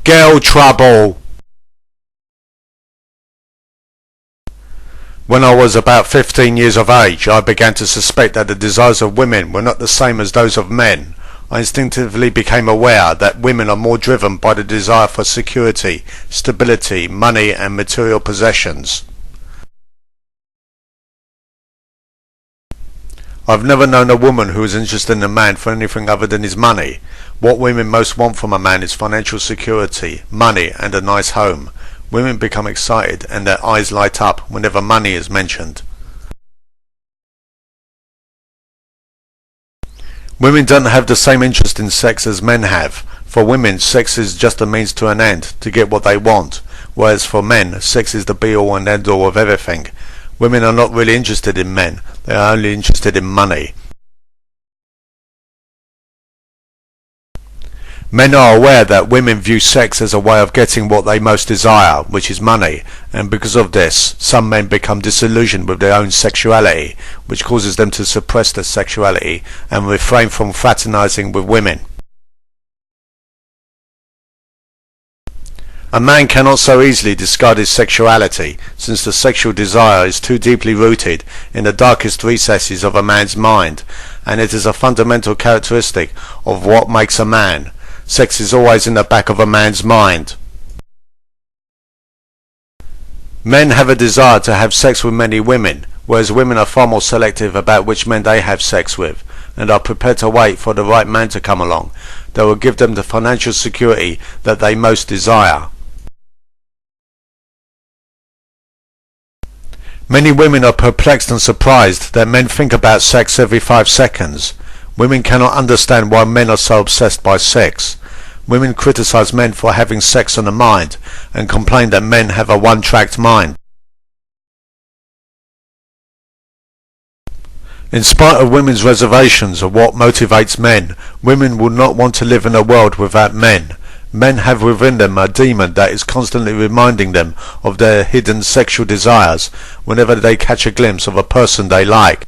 Girl trouble. When I was about 15 years of age, I began to suspect that the desires of women were not the same as those of men. I instinctively became aware that women are more driven by the desire for security, stability, money and material possessions. I've never known a woman who is interested in a man for anything other than his money. What women most want from a man is financial security, money and a nice home. Women become excited and their eyes light up whenever money is mentioned. Women don't have the same interest in sex as men have. For women, sex is just a means to an end, to get what they want, whereas for men, sex is the be-all and end-all of everything. Women are not really interested in men, they are only interested in money. Men are aware that women view sex as a way of getting what they most desire, which is money, and because of this, some men become disillusioned with their own sexuality, which causes them to suppress their sexuality and refrain from fraternizing with women. A man cannot so easily discard his sexuality, since the sexual desire is too deeply rooted in the darkest recesses of a man's mind, and it is a fundamental characteristic of what makes a man. Sex is always in the back of a man's mind. Men have a desire to have sex with many women, whereas women are far more selective about which men they have sex with, and are prepared to wait for the right man to come along that will give them the financial security that they most desire. Many women are perplexed and surprised that men think about sex every 5 seconds. Women cannot understand why men are so obsessed by sex. Women criticize men for having sex on the mind and complain that men have a one-tracked mind. In spite of women's reservations of what motivates men, women will not want to live in a world without men. Men have within them a demon that is constantly reminding them of their hidden sexual desires whenever they catch a glimpse of a person they like.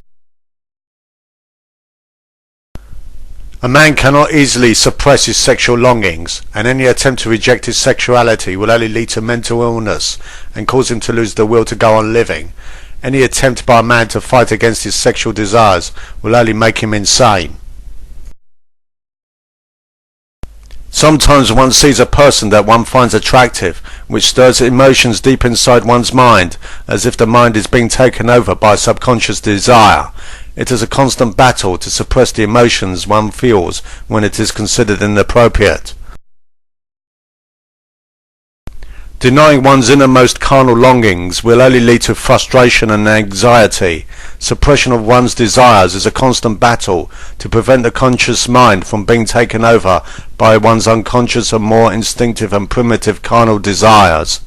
A man cannot easily suppress his sexual longings, and any attempt to reject his sexuality will only lead to mental illness and cause him to lose the will to go on living. Any attempt by a man to fight against his sexual desires will only make him insane. Sometimes one sees a person that one finds attractive, which stirs emotions deep inside one's mind, as if the mind is being taken over by a subconscious desire. It is a constant battle to suppress the emotions one feels when it is considered inappropriate. Denying one's innermost carnal longings will only lead to frustration and anxiety. Suppression of one's desires is a constant battle to prevent the conscious mind from being taken over by one's unconscious and more instinctive and primitive carnal desires.